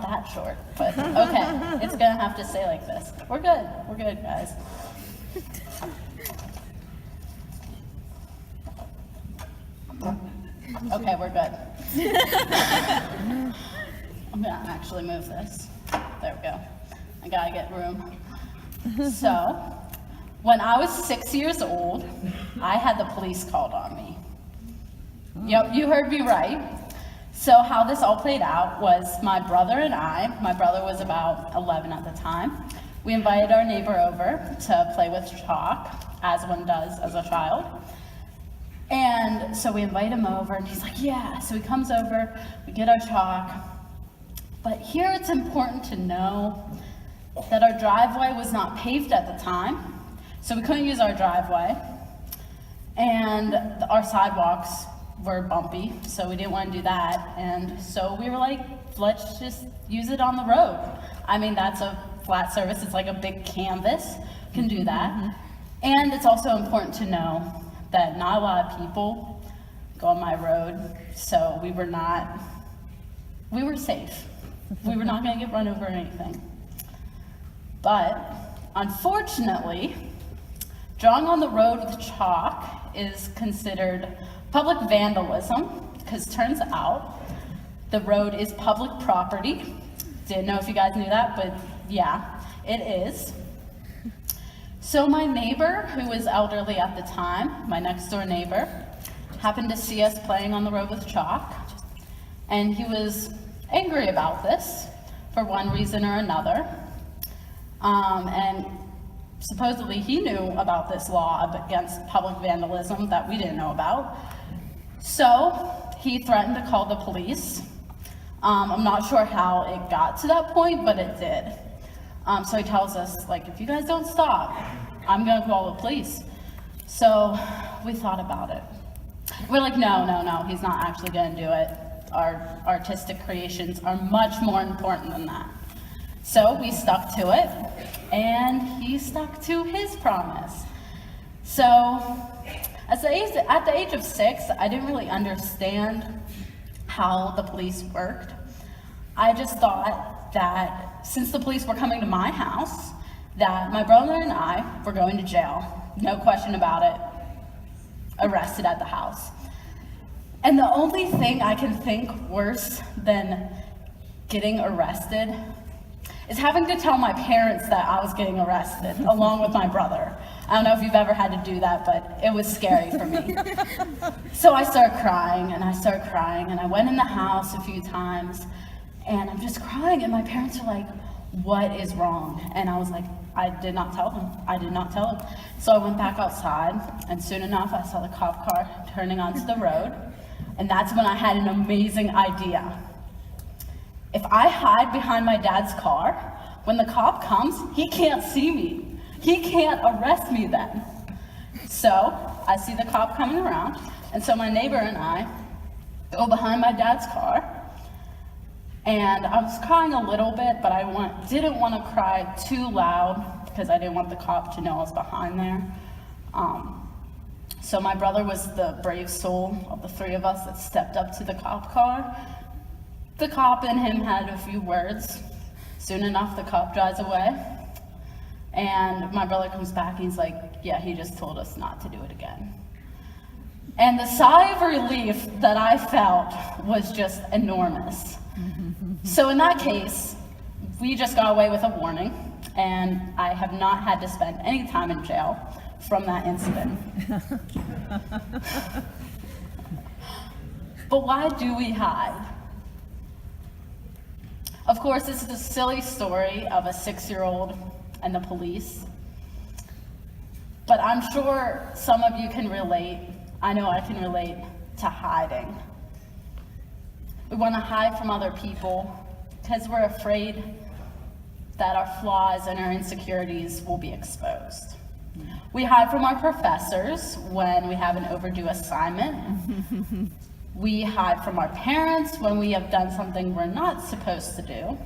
that short, but okay, it's gonna have to stay like this. We're good, guys. Okay, we're good. I'm gonna actually move this. There we go. I gotta get room. So, when I was 6 years old, I had the police called on me. Yep, you heard me right. So how this all played out was my brother was about 11 at the time, we invited our neighbor over to play with chalk, as one does as a child. And so we invite him over, and he's like, yeah. So he comes over, we get our chalk. But here it's important to know that our driveway was not paved at the time, so we couldn't use our driveway. And our sidewalks were bumpy, so we didn't want to do that. And so we were like, let's just use it on the road. I mean, that's a flat surface, it's like a big canvas, can do that. And it's also important to know that not a lot of people go on my road, so we were safe. We were not gonna get run over or anything. But unfortunately, drawing on the road with chalk is considered public vandalism, because turns out the road is public property. Didn't know if you guys knew that, but yeah, it is. So my neighbor, who was elderly at the time, my next door neighbor, happened to see us playing on the road with chalk, and he was angry about this for one reason or another. And supposedly he knew about this law against public vandalism that we didn't know about. So he threatened to call the police. I'm not sure how it got to that point, but it did. So he tells us, like, if you guys don't stop, I'm gonna call the police. So we thought about it. We're like, no, he's not actually gonna do it. Our artistic creations are much more important than that. So we stuck to it, and he stuck to his promise. So at the age of 6, I didn't really understand how the police worked. I just thought that since the police were coming to my house, that my brother and I were going to jail. No question about it. Arrested at the house. And the only thing I can think worse than getting arrested is having to tell my parents that I was getting arrested along with my brother. I don't know if you've ever had to do that, but it was scary for me. So I started crying, and I went in the house a few times, and I'm just crying, and my parents are like, what is wrong? And I was like, I did not tell them. So I went back outside, and soon enough I saw the cop car turning onto the road, and that's when I had an amazing idea. If I hide behind my dad's car, when the cop comes, he can't see me. He can't arrest me then. So I see the cop coming around, and so my neighbor and I go behind my dad's car, and I was crying a little bit, but I didn't want to cry too loud because I didn't want the cop to know I was behind there. So my brother was the brave soul of the three of us that stepped up to the cop car. The cop and him had a few words. Soon enough, the cop drives away, and my brother comes back and he's like, yeah, he just told us not to do it again. And the sigh of relief that I felt was just enormous. So in that case, we just got away with a warning, and I have not had to spend any time in jail from that incident. But why do we hide? Of course, this is a silly story of a 6-year-old and the police, but I'm sure some of you can relate. I know I can relate to hiding. We want to hide from other people because we're afraid that our flaws and our insecurities will be exposed. We hide from our professors when we have an overdue assignment. We hide from our parents when we have done something we're not supposed to do.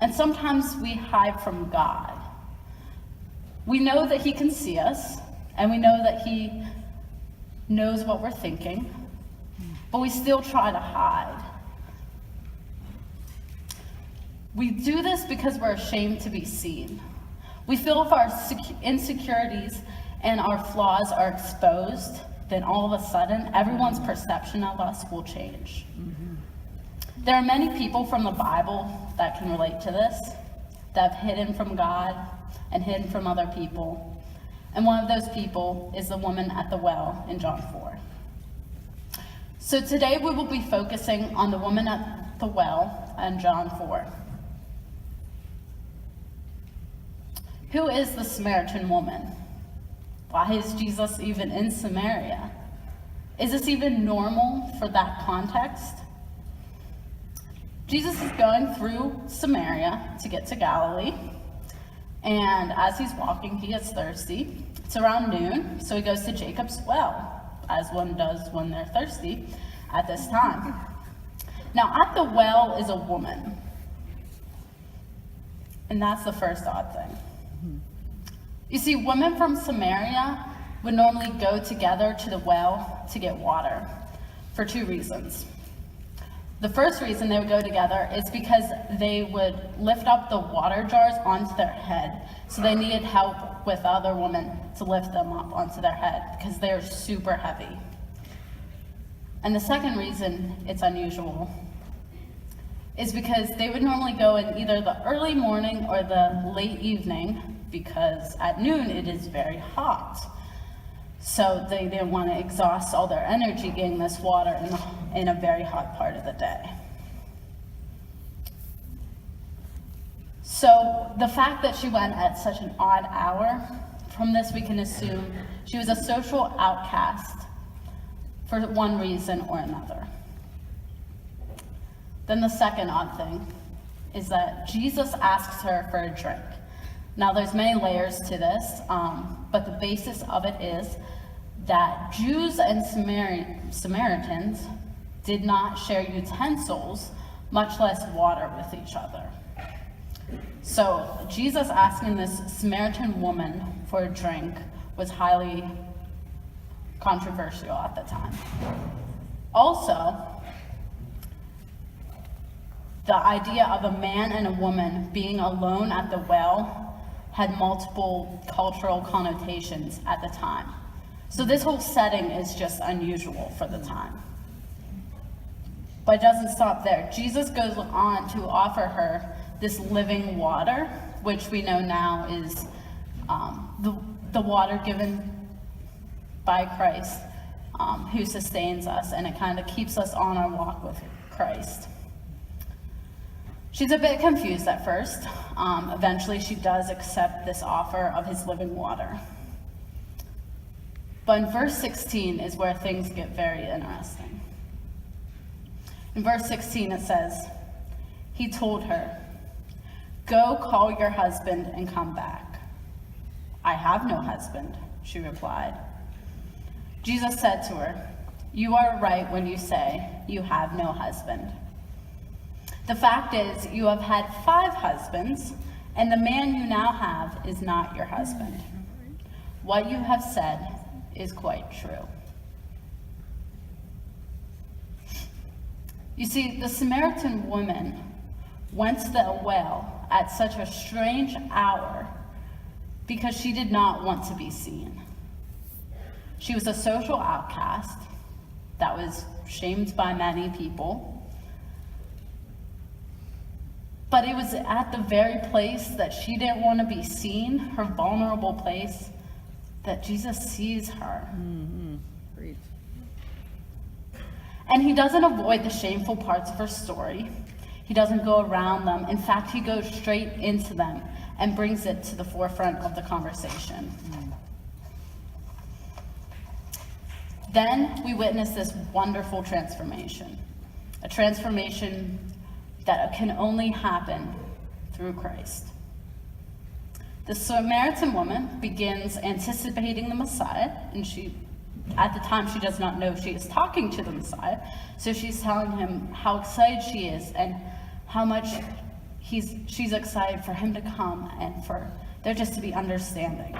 And sometimes we hide from God. We know that He can see us, and we know that He knows what we're thinking, but we still try to hide. We do this because we're ashamed to be seen. We feel if our insecurities and our flaws are exposed, then all of a sudden, everyone's perception of us will change. There are many people from the Bible that can relate to this, that have hidden from God and hidden from other people. And one of those people is the woman at the well in John 4. So today we will be focusing on the woman at the well in John 4. Who is the Samaritan woman? Why is Jesus even in Samaria? Is this even normal for that context? Jesus is going through Samaria to get to Galilee, and as he's walking, he gets thirsty. It's around noon, so he goes to Jacob's well, as one does when they're thirsty at this time. Now, at the well is a woman, and that's the first odd thing. You see, women from Samaria would normally go together to the well to get water for two reasons. The first reason they would go together is because they would lift up the water jars onto their head. So they needed help with other women to lift them up onto their head because they are super heavy. And the second reason it's unusual is because they would normally go in either the early morning or the late evening, because at noon it is very hot. So they didn't want to exhaust all their energy getting this water in a very hot part of the day. So the fact that she went at such an odd hour, from this we can assume she was a social outcast for one reason or another. Then the second odd thing is that Jesus asks her for a drink. Now, there's many layers to this, but the basis of it is that Jews and Samaritans did not share utensils, much less water with each other. So Jesus asking this Samaritan woman for a drink was highly controversial at the time. Also, the idea of a man and a woman being alone at the well had multiple cultural connotations at the time. So this whole setting is just unusual for the time. But it doesn't stop there. Jesus goes on to offer her this living water, which we know now is the water given by Christ, who sustains us, and it kind of keeps us on our walk with Christ. She's a bit confused at first. Eventually, she does accept this offer of his living water. But in verse 16 is where things get very interesting. In verse 16, it says, he told her, "Go call your husband and come back." "I have no husband," she replied. Jesus said to her, "You are right when you say you have no husband. The fact is, you have had 5 husbands, and the man you now have is not your husband. What you have said is quite true." You see, the Samaritan woman went to the well at such a strange hour because she did not want to be seen. She was a social outcast that was shamed by many people. But it was at the very place that she didn't want to be seen, her vulnerable place, that Jesus sees her. Great. And he doesn't avoid the shameful parts of her story. He doesn't go around them. In fact, he goes straight into them and brings it to the forefront of the conversation. Then we witness this wonderful transformation, a transformation that can only happen through Christ. The Samaritan woman begins anticipating the Messiah, and at the time, she does not know she is talking to the Messiah, so she's telling him how excited she is and how much she's excited for him to come and for there just to be understanding.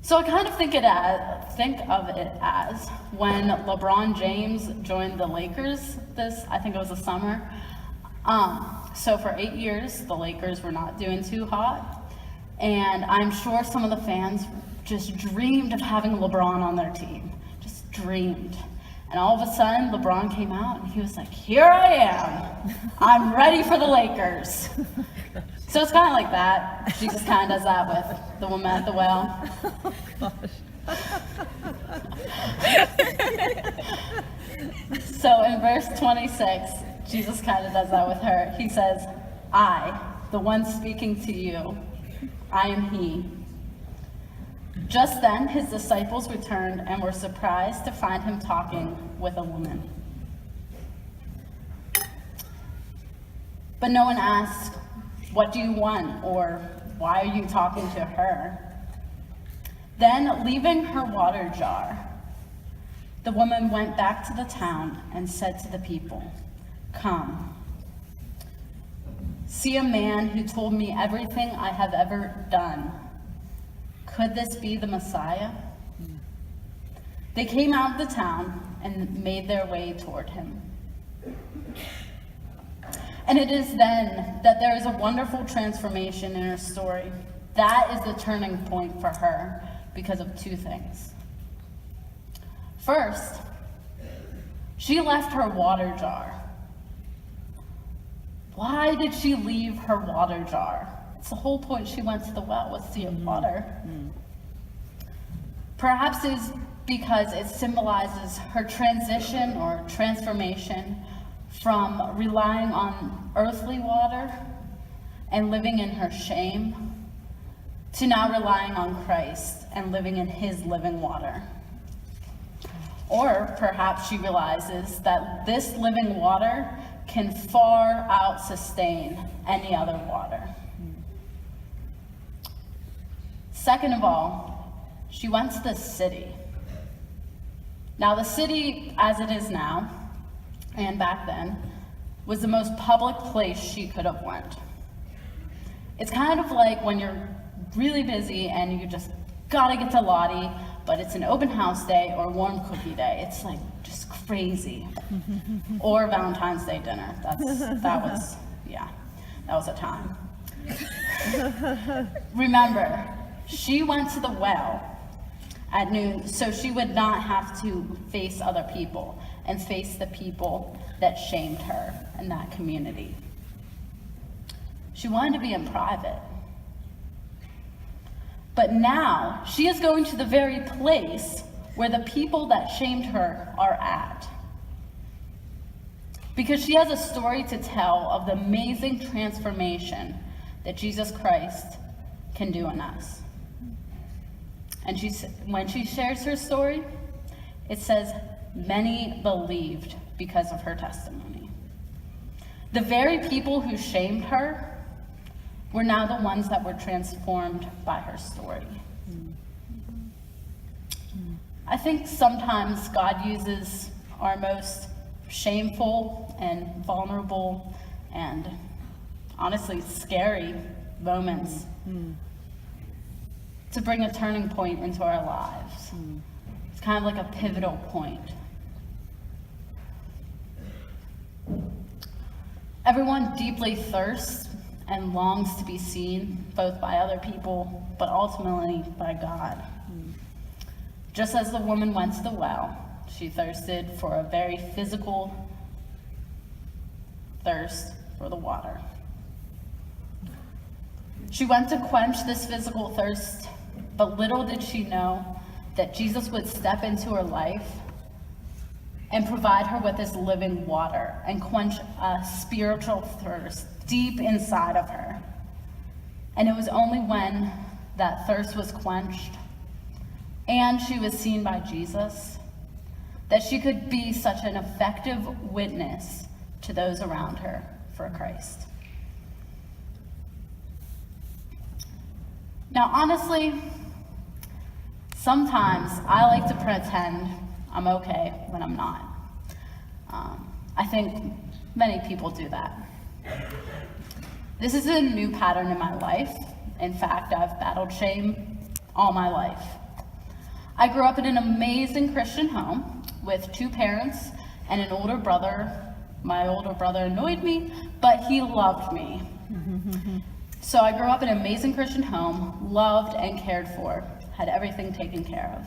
So I kind of think of it as when LeBron James joined the Lakers I think it was the summer, So for 8 years, the Lakers were not doing too hot, and I'm sure some of the fans just dreamed of having LeBron on their team, just dreamed. And all of a sudden, LeBron came out, and he was like, here I am. I'm ready for the Lakers. So it's kind of like that. Jesus kind of does that with the woman at the well. So in verse 26, Jesus kind of does that with her. He says, I, the one speaking to you, I am he. Just then, his disciples returned and were surprised to find him talking with a woman. But no one asked, what do you want? Or why are you talking to her? Then, leaving her water jar, the woman went back to the town and said to the people, come, see a man who told me everything I have ever done. Could this be the Messiah? They came out of the town and made their way toward him. And it is then that there is a wonderful transformation in her story. That is the turning point for her because of two things. First, she left her water jar. Why did she leave her water jar? It's the whole point she went to the well, was to get water. Perhaps it's because it symbolizes her transition or transformation from relying on earthly water and living in her shame to now relying on Christ and living in his living water. Or perhaps she realizes that this living water can far out sustain any other water. Second of all, she went to the city. Now, the city, as it is now, and back then, was the most public place she could have went. It's kind of like when you're really busy and you just gotta get to Lottie, but it's an open house day or warm cookie day. It's like just crazy. Or Valentine's Day dinner. That was a time. Remember, she went to the well at noon so she would not have to face other people and face the people that shamed her in that community. She wanted to be in private. But now she is going to the very place where the people that shamed her are at. Because she has a story to tell of the amazing transformation that Jesus Christ can do in us. And when she shares her story, it says, many believed because of her testimony. The very people who shamed her were now the ones that were transformed by her story. I think sometimes God uses our most shameful and vulnerable and honestly scary moments to bring a turning point into our lives. It's kind of like a pivotal point. Everyone deeply thirsts and longs to be seen, both by other people, but ultimately by God. Just as the woman went to the well, she thirsted for a very physical thirst for the water. She went to quench this physical thirst, but little did she know that Jesus would step into her life and provide her with this living water and quench a spiritual thirst deep inside of her. And it was only when that thirst was quenched and she was seen by Jesus that she could be such an effective witness to those around her for Christ. Now, honestly, sometimes I like to pretend I'm okay when I'm not. I think many people do that. This is a new pattern in my life. In fact, I've battled shame all my life. I grew up in an amazing Christian home with two parents and an older brother My older brother annoyed me, but he loved me. So I grew up in an amazing Christian home, loved and cared for, had everything taken care of.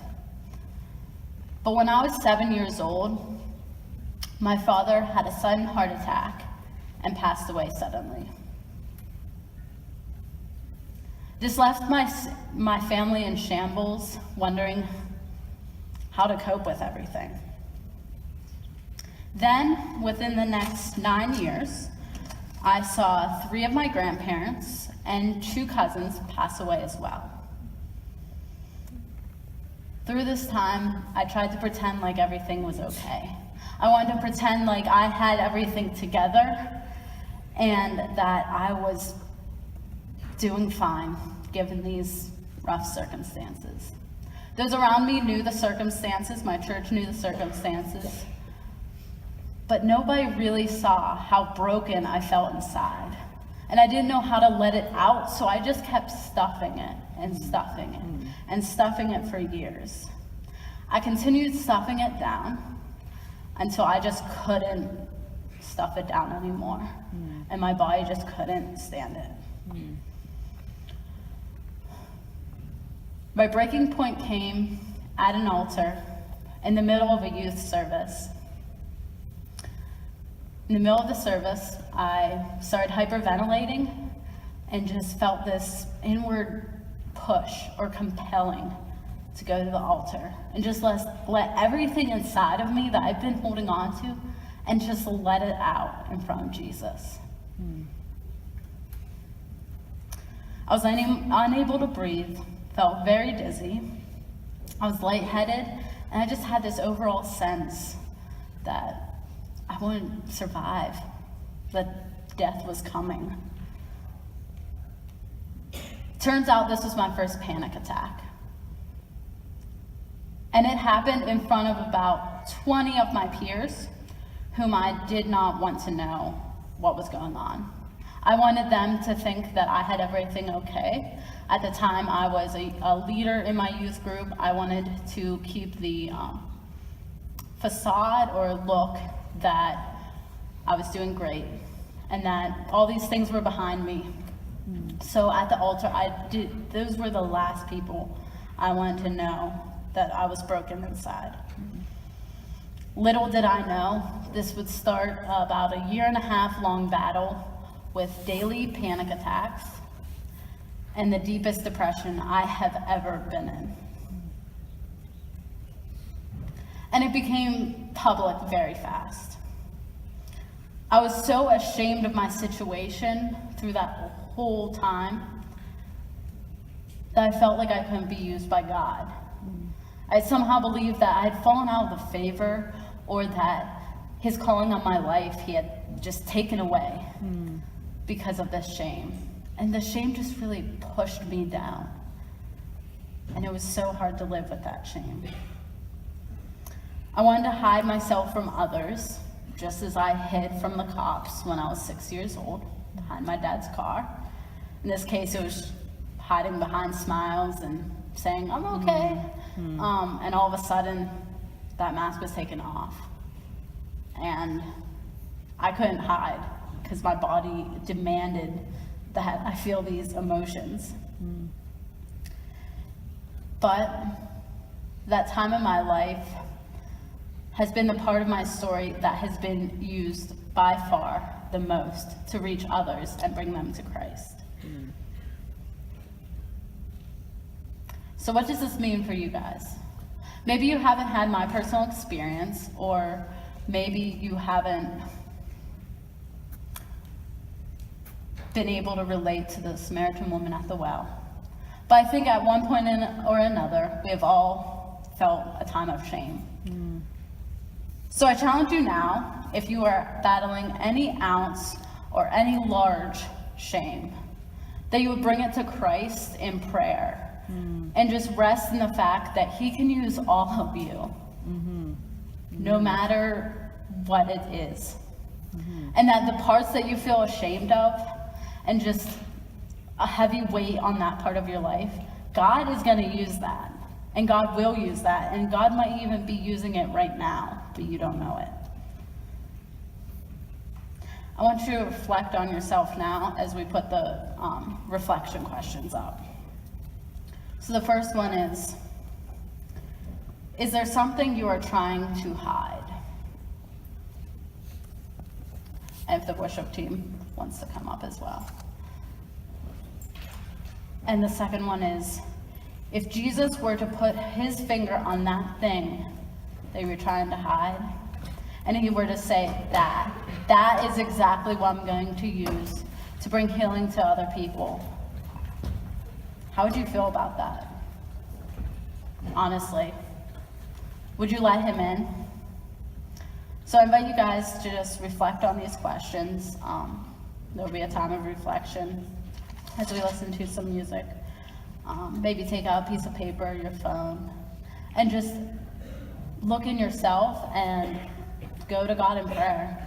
But when I was 7 years old, my father had a sudden heart attack and passed away suddenly. This left my family in shambles, wondering how to cope with everything. Then, within the next 9 years, I saw 3 of my grandparents and 2 cousins pass away as well. Through this time, I tried to pretend like everything was okay. I wanted to pretend like I had everything together and that I was doing fine, given these rough circumstances. Those around me knew the circumstances, my church knew the circumstances, but nobody really saw how broken I felt inside. And I didn't know how to let it out, so I just kept stuffing it and stuffing it and stuffing it for years. I continued stuffing it down until I just couldn't stuff it down anymore. And my body just couldn't stand it. My breaking point came at an altar in the middle of a youth service. In the middle of the service, I started hyperventilating and just felt this inward push or compelling to go to the altar and just let everything inside of me that I've been holding on to and just let it out in front of Jesus. I was unable to breathe, felt very dizzy. I was lightheaded, and I just had this overall sense that I wouldn't survive, that death was coming. Turns out this was my first panic attack. And it happened in front of about 20 of my peers, whom I did not want to know what was going on. I wanted them to think that I had everything okay. At the time, I was a leader in my youth group. I wanted to keep the facade or look that I was doing great and that all these things were behind me. So at the altar, those were the last people I wanted to know that I was broken inside. Little did I know, this would start about a 1.5 year long battle with daily panic attacks and the deepest depression I have ever been in. And it became public very fast. I was so ashamed of my situation through that whole time that I felt like I couldn't be used by God. I somehow believed that I had fallen out of the favor or that his calling on my life he had just taken away because of this shame. And the shame just really pushed me down. And it was so hard to live with that shame. I wanted to hide myself from others, just as I hid from the cops when I was 6 years old, behind my dad's car. In this case, it was hiding behind smiles and saying, I'm okay. And all of a sudden, that mask was taken off. And I couldn't hide because my body demanded that I feel these emotions. But that time in my life has been the part of my story that has been used by far the most to reach others and bring them to Christ. So what does this mean for you guys? Maybe you haven't had my personal experience, or maybe you haven't been able to relate to the Samaritan woman at the well. But I think at one point or another, we have all felt a time of shame. So I challenge you now, if you are battling any ounce or any large shame, that you would bring it to Christ in prayer and just rest in the fact that he can use all of you, no matter what it is. And that the parts that you feel ashamed of and just a heavy weight on that part of your life, God is going to use that. And God will use that. And God might even be using it right now, but you don't know it. I want you to reflect on yourself now as we put the reflection questions up. So the first one is there something you are trying to hide? And if the worship team wants to come up as well. And the second one is, if Jesus were to put his finger on that thing that you were trying to hide, and he were to say, that is exactly what I'm going to use to bring healing to other people, how would you feel about that? Honestly, would you let him in? So I invite you guys to just reflect on these questions. There'll be a time of reflection as we listen to some music. Maybe take out a piece of paper, your phone, and just look in yourself and go to God in prayer.